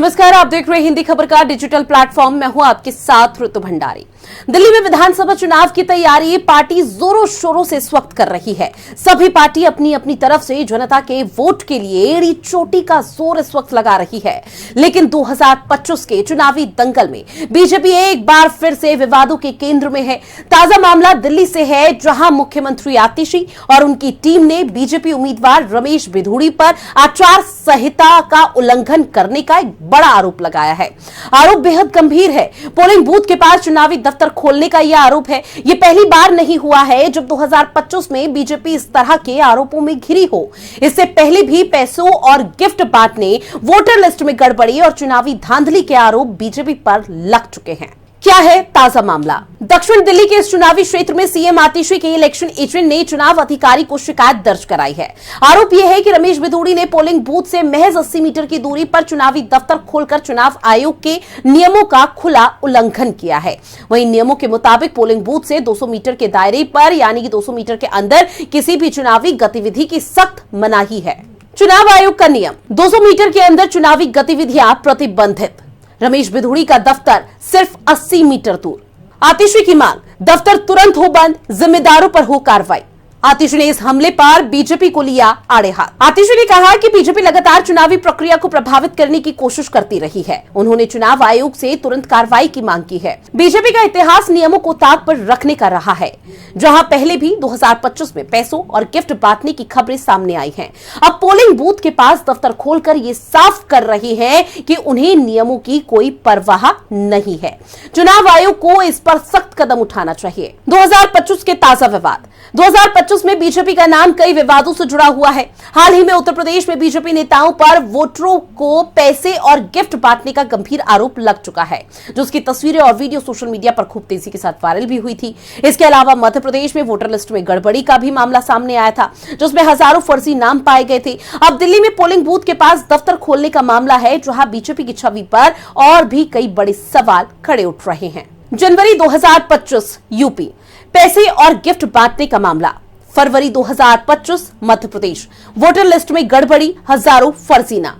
नमस्कार, आप देख रहे हैं हिंदी खबर का डिजिटल प्लेटफॉर्म। मैं हूं आपके साथ ऋतु भंडारी। दिल्ली में विधानसभा चुनाव की तैयारी पार्टी जोरों शोरों से इस वक्त कर रही है। सभी पार्टी अपनी अपनी तरफ से जनता के वोट के लिए एड़ी चोटी का जोर इस वक्त लगा रही है। लेकिन 2025 के चुनावी दंगल में बीजेपी एक बार फिर से विवादों के केंद्र में है। ताजा मामला दिल्ली से है, जहां मुख्यमंत्री आतिशी और उनकी टीम ने बीजेपी उम्मीदवार रमेश बिधूड़ी पर आचार संहिता का उल्लंघन करने का एक बड़ा आरोप लगाया है। आरोप बेहद गंभीर है। पोलिंग बूथ के पास चुनावी दफ्तर खोलने का यह आरोप है। यह पहली बार नहीं हुआ है जब 2025 में बीजेपी इस तरह के आरोपों में घिरी हो। इससे पहले भी पैसों और गिफ्ट बांटने, वोटर लिस्ट में गड़बड़ी और चुनावी धांधली के आरोप बीजेपी पर लग चुके हैं। क्या है ताजा मामला? दक्षिण दिल्ली के इस चुनावी क्षेत्र में सीएम आतिशी के इलेक्शन एजेंट ने चुनाव अधिकारी को शिकायत दर्ज कराई है। आरोप यह है कि रमेश बिधूड़ी ने पोलिंग बूथ से महज 80 मीटर की दूरी पर चुनावी दफ्तर खोलकर चुनाव आयोग के नियमों का खुला उल्लंघन किया है। वहीं नियमों के मुताबिक पोलिंग बूथ से 200 मीटर के दायरे पर यानी कि 200 मीटर के अंदर किसी भी चुनावी गतिविधि की सख्त मनाही है। चुनाव आयोग का नियम, 200 मीटर के अंदर चुनावी गतिविधियां प्रतिबंधित। रमेश बिधूड़ी का दफ्तर सिर्फ 80 मीटर दूर। आतिशी की मांग, दफ्तर तुरंत हो बंद, जिम्मेदारों पर हो कार्रवाई। आतिशी ने इस हमले पर बीजेपी को लिया आड़े हाथ। आतिशी ने कहा कि बीजेपी लगातार चुनावी प्रक्रिया को प्रभावित करने की कोशिश करती रही है। उन्होंने चुनाव आयोग से तुरंत कार्रवाई की मांग की है। बीजेपी का इतिहास नियमों को ताक पर रखने का रहा है, जहां पहले भी 2025 में पैसों और गिफ्ट बांटने की खबरें सामने आई हैं। अब पोलिंग बूथ के पास दफ्तर खोलकर ये साफ कर रही है कि उन्हें नियमों की कोई परवाह नहीं है। चुनाव आयोग को इस पर सख्त कदम उठाना चाहिए। 2025 के ताजा विवाद। 2025 में बीजेपी का नाम कई विवादों से जुड़ा हुआ है। हाल ही में उत्तर प्रदेश में बीजेपी नेताओं पर वोटरों को पैसे और गिफ्ट बांटने का गंभीर आरोप लग चुका है, जिसकी तस्वीरें और वीडियो सोशल मीडिया पर खूब तेजी के साथ वायरल भी हुई थी। इसके अलावा मध्य प्रदेश में वोटर लिस्ट में गड़बड़ी का भी मामला सामने आया था, जिसमें हजारों फर्जी नाम पाए गए थे। अब दिल्ली में पोलिंग बूथ के पास दफ्तर खोलने का मामला है, जहां बीजेपी की छवि पर और भी कई बड़े सवाल खड़े उठ रहे हैं। जनवरी 2025 यूपी, पैसे और गिफ्ट बांटने का मामला। फरवरी 2025 मध्य प्रदेश, वोटर लिस्ट में गड़बड़ी, हजारों फर्जी नाम।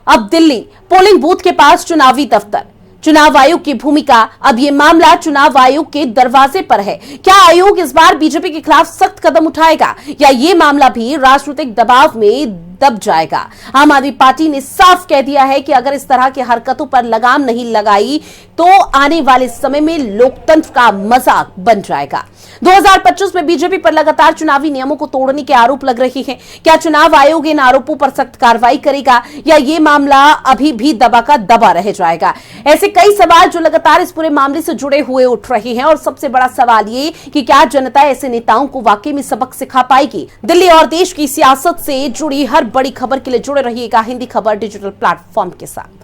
अब दिल्ली, पोलिंग बूथ के पास चुनावी दफ्तर, चुनाव आयोग की भूमिका। अब यह मामला चुनाव आयोग के दरवाजे पर है। क्या आयोग इस बार बीजेपी के खिलाफ सख्त कदम उठाएगा या यह मामला भी राजनीतिक दबाव में दब जाएगा? आम आदमी पार्टी ने साफ कह दिया है कि अगर इस तरह की हरकतों पर लगाम नहीं लगाई तो आने वाले समय में लोकतंत्र का मजाक बन जाएगा। 2025 में बीजेपी पर लगातार चुनावी नियमों को तोड़ने के आरोप लग रहे हैं। क्या चुनाव आयोग इन आरोपों पर सख्त कार्रवाई करेगा या ये मामला अभी भी दबा का दबा रह जाएगा? ऐसे कई सवाल जो लगातार इस पूरे मामले से जुड़े हुए उठ रहे हैं। और सबसे बड़ा सवाल ये कि क्या जनता ऐसे नेताओं को वाकई में सबक सिखा पाएगी? दिल्ली और देश की सियासत से जुड़ी हर बड़ी खबर के लिए जुड़े रहिएगा हिंदी खबर डिजिटल प्लेटफॉर्म के साथ।